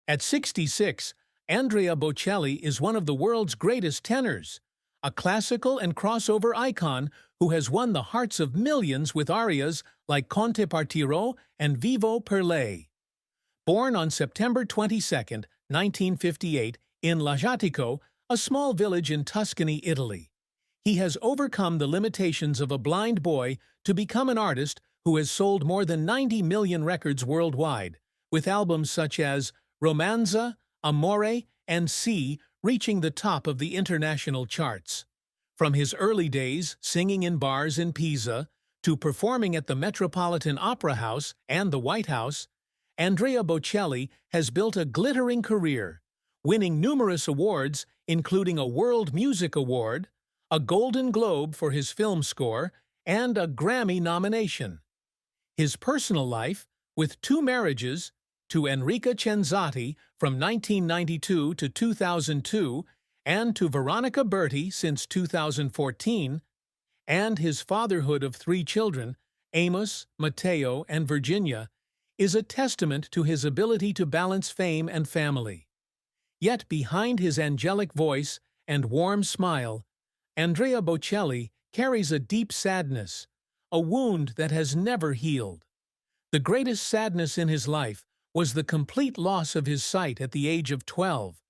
At 66, Andrea Bocelli is one of the world's greatest tenors, a classical and crossover icon who has won the hearts of millions with arias like Conte Partirò and Vivo per lei. Born on September 22, 1958, in Lajatico, a small village in Tuscany, Italy, he has overcome the limitations of a blind boy to become an artist who has sold more than 90 million records worldwide, with albums such as Romanza, Amore, and Si reaching the top of the international charts. From his early days singing in bars in Pisa to performing at the Metropolitan Opera House and the White House, Andrea Bocelli has built a glittering career, winning numerous awards including a World Music Award, a Golden Globe for his film score, and a Grammy nomination. His personal life, with 2 marriages, to Enrica Cenzati from 1992 to 2002 and to Veronica Berti since 2014, and his fatherhood of 3 children, Amos, Matteo, and Virginia, is a testament to his ability to balance fame and family. Yet behind his angelic voice and warm smile, Andrea Bocelli carries a deep sadness, a wound that has never healed. The greatest sadness in his life was the complete loss of his sight at the age of 12,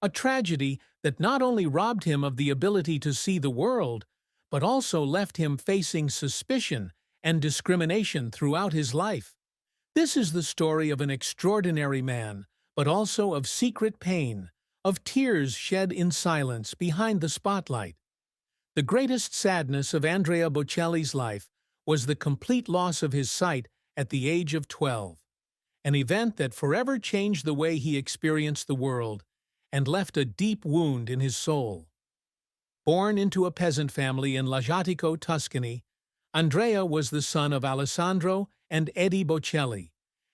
a tragedy that not only robbed him of the ability to see the world, but also left him facing suspicion and discrimination throughout his life. This is the story of an extraordinary man, but also of secret pain, of tears shed in silence behind the spotlight. The greatest sadness of Andrea Bocelli's life was the complete loss of his sight at the age of 12. An event that forever changed the way he experienced the world and left a deep wound in his soul. Born into a peasant family in Lajatico, Tuscany, Andrea was the son of Alessandro and Eddie Bocelli,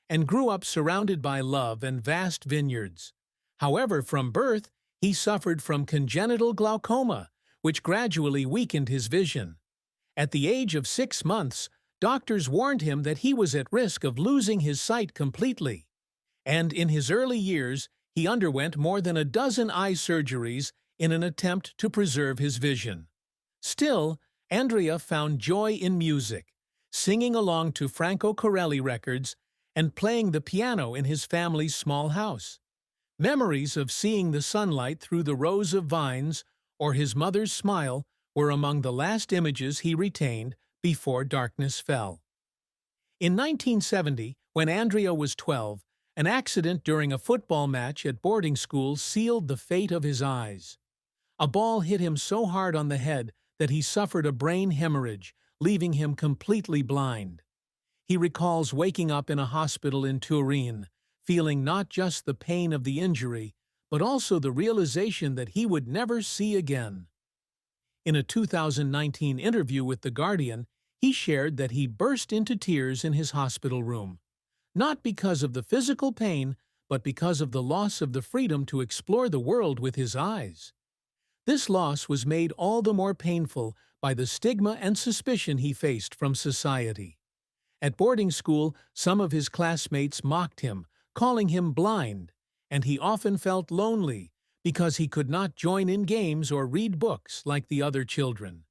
and grew up surrounded by love and vast vineyards. However, from birth, he suffered from congenital glaucoma, which gradually weakened his vision. At the age of 6 months, doctors warned him that he was at risk of losing his sight completely. And in his early years, he underwent more than a dozen eye surgeries in an attempt to preserve his vision. Still, Andrea found joy in music, singing along to Franco Corelli records and playing the piano in his family's small house. Memories of seeing the sunlight through the rows of vines or his mother's smile were among the last images he retained before darkness fell. In 1970, when Andrea was 12, an accident during a football match at boarding school sealed the fate of his eyes. A ball hit him so hard on the head that he suffered a brain hemorrhage, leaving him completely blind. He recalls waking up in a hospital in Turin, feeling not just the pain of the injury, but also the realization that he would never see again. In a 2019 interview with The Guardian, he shared that he burst into tears in his hospital room, not because of the physical pain, but because of the loss of the freedom to explore the world with his eyes. This loss was made all the more painful by the stigma and suspicion he faced from society. At boarding school, some of his classmates mocked him, calling him blind, and he often felt lonely because he could not join in games or read books like the other children.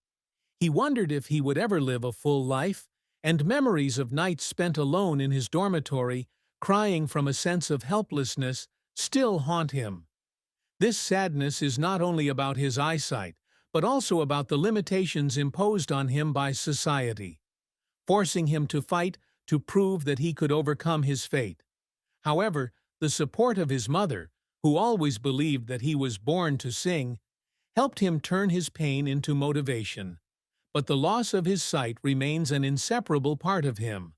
He wondered if he would ever live a full life, and memories of nights spent alone in his dormitory, crying from a sense of helplessness, still haunt him. This sadness is not only about his eyesight, but also about the limitations imposed on him by society, forcing him to fight to prove that he could overcome his fate. However, the support of his mother, who always believed that he was born to sing, helped him turn his pain into motivation. But the loss of his sight remains an inseparable part of him,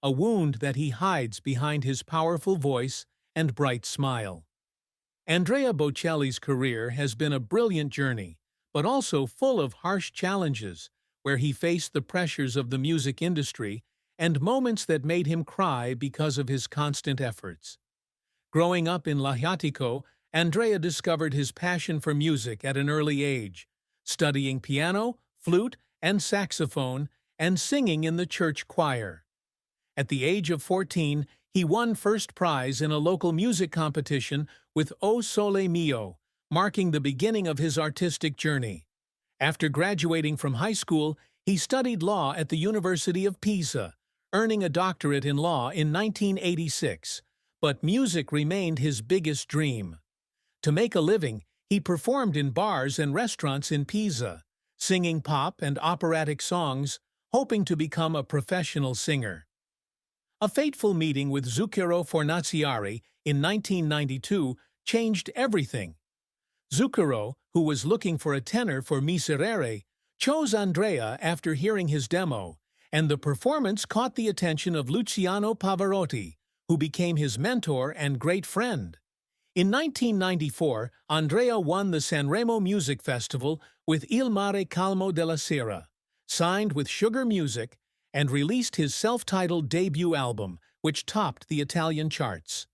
a wound that he hides behind his powerful voice and bright smile. Andrea Bocelli's career has been a brilliant journey, but also full of harsh challenges, where he faced the pressures of the music industry and moments that made him cry because of his constant efforts. Growing up in Lajatico, Andrea discovered his passion for music at an early age, studying piano, flute, and saxophone, and singing in the church choir. At the age of 14, He won first prize in a local music competition with O Sole Mio, marking the beginning of his artistic journey. After graduating from high school, he studied law at the University of Pisa, earning a doctorate in law in 1986. But music remained his biggest dream. To make a living, he performed in bars and restaurants in Pisa, singing pop and operatic songs, hoping to become a professional singer. A fateful meeting with Zucchero Fornaciari in 1992 changed everything. Zucchero, who was looking for a tenor for Miserere, chose Andrea after hearing his demo, and the performance caught the attention of Luciano Pavarotti, who became his mentor and great friend. In 1994, Andrea won the Sanremo Music Festival with Il Mare Calmo della Sera, signed with Sugar Music, and released his self-titled debut album, which topped the Italian charts.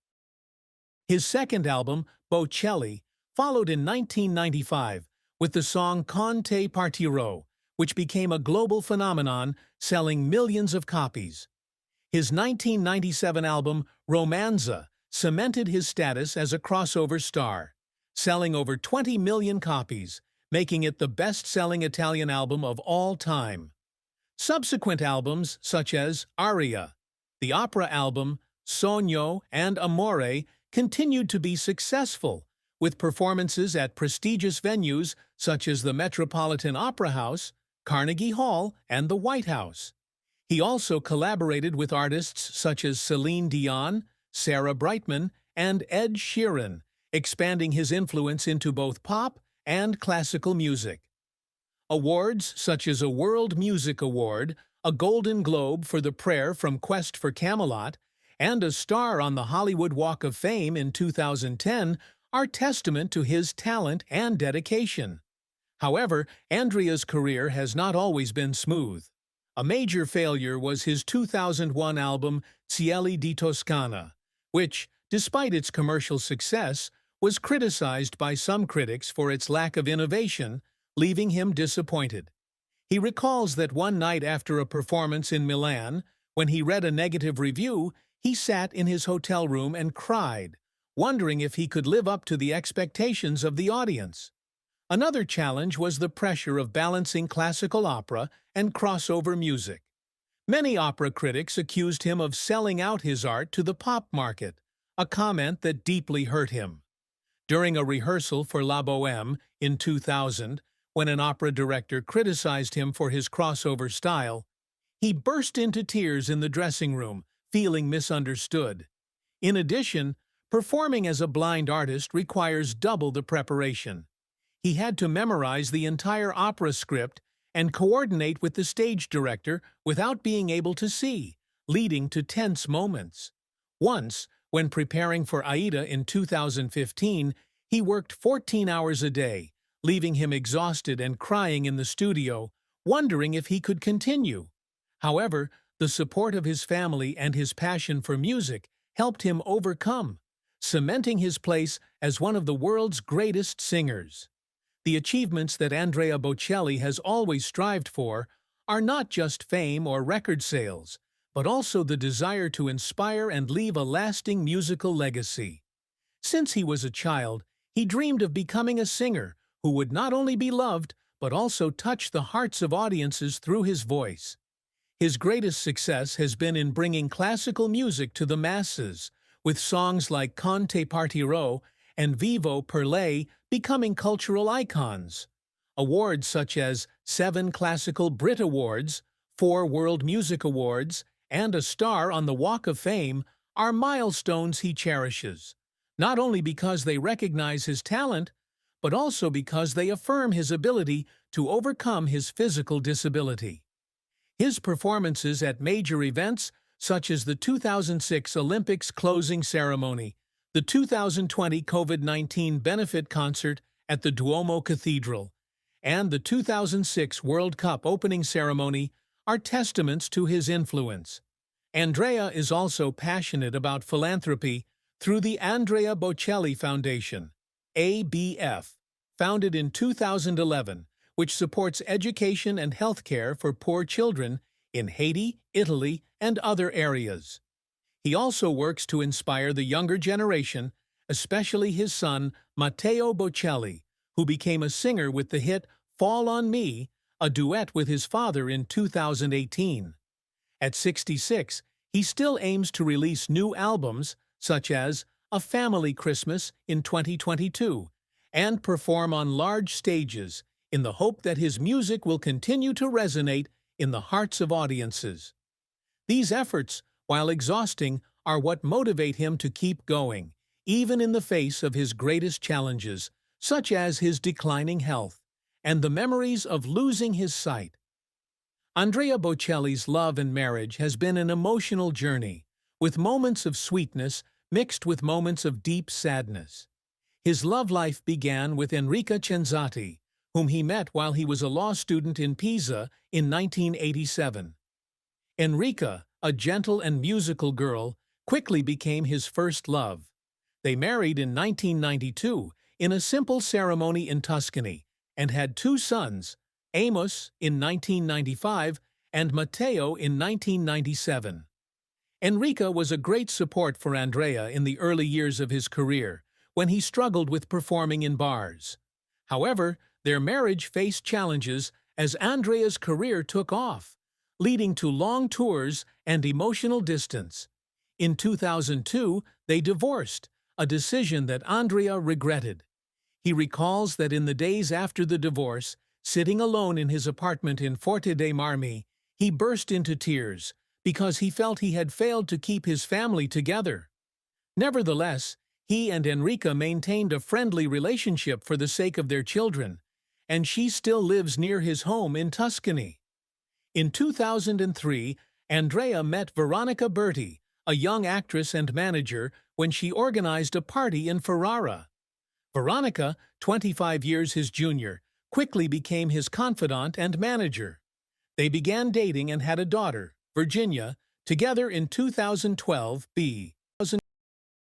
His second album, bo๊tʃɛlli, followed in 1995 with the song Con te partirò, which became a global phenomenon, selling millions of copies. His 1997 album, Romanza, cemented his status as a crossover star, selling over 20 million copies, making it the best-selling Italian album of all time. Subsequent albums, such as Aria, the opera album, Sogno, and Amore, continued to be successful, with performances at prestigious venues such as the Metropolitan Opera House, Carnegie Hall, and the White House. He also collaborated with artists such as Celine Dion, Sarah Brightman, and Ed Sheeran, expanding his influence into both pop and classical music. Awards such as a World Music Award, a Golden Globe for the Prayer from Quest for Camelot, and a star on the Hollywood Walk of Fame in 2010 are testament to his talent and dedication. However, Andrea's career has not always been smooth. A major failure was his 2001 album Cieli di Toscana, which, despite its commercial success, was criticized by some critics for its lack of innovation, leaving him disappointed. He recalls that one night after a performance in Milan, when he read a negative review, he sat in his hotel room and cried, wondering if he could live up to the expectations of the audience. Another challenge was the pressure of balancing classical opera and crossover music. Many opera critics accused him of selling out his art to the pop market, a comment that deeply hurt him. During a rehearsal for La Bohème in 2000, when an opera director criticized him for his crossover style, he burst into tears in the dressing room, feeling misunderstood. In addition, performing as a blind artist requires double the preparation. He had to memorize the entire opera script and coordinate with the stage director without being able to see, leading to tense moments. Once, when preparing for Aida in 2015, he worked 14 hours a day, leaving him exhausted and crying in the studio, wondering if he could continue. However, the support of his family and his passion for music helped him overcome, cementing his place as one of the world's greatest singers. The achievements that Andrea Bocelli has always strived for are not just fame or record sales, but also the desire to inspire and leave a lasting musical legacy. Since he was a child, he dreamed of becoming a singer who would not only be loved, but also touch the hearts of audiences through his voice. His greatest success has been in bringing classical music to the masses, with songs like Con te partirò and Vivo per lei becoming cultural icons. Awards such as 7 Classical Brit Awards, 4 World Music Awards, and a star on the Walk of Fame are milestones he cherishes, not only because they recognize his talent, but also because they affirm his ability to overcome his physical disability. His performances at major events, such as the 2006 Olympics closing ceremony, the 2020 COVID-19 benefit concert at the Duomo Cathedral, and the 2006 World Cup opening ceremony, are testaments to his influence. Andrea is also passionate about philanthropy through the Andrea Bocelli Foundation, ABF, founded in 2011, which supports education and health care for poor children in Haiti, Italy, and other areas. He also works to inspire the younger generation, especially his son, Matteo Bocelli, who became a singer with the hit Fall on Me, a duet with his father in 2018. At 66, he still aims to release new albums, such as A Family Christmas in 2022, and perform on large stages in the hope that his music will continue to resonate in the hearts of audiences. These efforts, while exhausting, are what motivate him to keep going, even in the face of his greatest challenges, such as his declining health and the memories of losing his sight. Andrea Bocelli's love and marriage has been an emotional journey, with moments of sweetness mixed with moments of deep sadness. His love life began with Enrica Cenzati, whom he met while he was a law student in Pisa in 1987. Enrica, a gentle and musical girl, quickly became his first love. They married in 1992 in a simple ceremony in Tuscany and had two sons, Amos in 1995 and Matteo in 1997. Enrica was a great support for Andrea in the early years of his career, when he struggled with performing in bars. However, their marriage faced challenges as Andrea's career took off, leading to long tours and emotional distance. In 2002, they divorced, a decision that Andrea regretted. He recalls that in the days after the divorce, sitting alone in his apartment in Forte dei Marmi, he burst into tears because he felt he had failed to keep his family together. Nevertheless, he and Enrica maintained a friendly relationship for the sake of their children, and she still lives near his home in Tuscany. In 2003, Andrea met Veronica Berti, a young actress and manager, when she organized a party in Ferrara. Veronica, 25 years his junior, quickly became his confidant and manager. They began dating and had a daughter, Virginia, together in 2012.